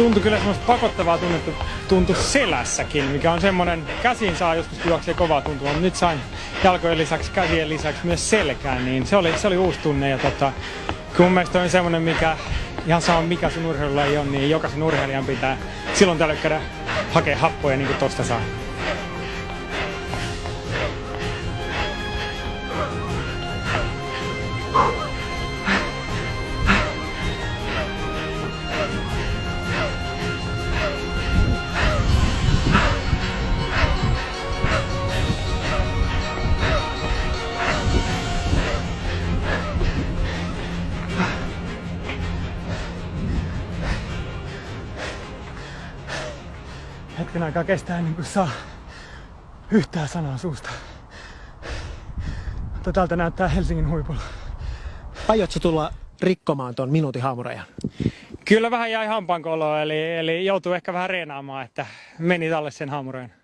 tuntui kyllä semmoista pakottavaa tunnetta tuntui selässäkin, mikä on semmoinen, käsiin saa joskus juoksee kovaa tuntua, mutta nyt sain jalkojen lisäksi, käsien lisäksi myös selkään, niin se oli uusi tunne ja kun mun mielestä on semmoinen, mikä ihan sama mikä sun urheilulaji on, niin jokaisen urheilijan pitää silloin tällöin käydä hakea happoja niin kuin tosta saa. Hetken aikaa kestää ennen kuin saa yhtään sanaa suusta. Mutta täältä näyttää Helsingin huipulla. Aiotko tulla rikkomaan ton minuutin haamurajan? Kyllä vähän jäi hampaankoloon, eli joutuu ehkä vähän reenaamaan, että meni talle sen haamurajan.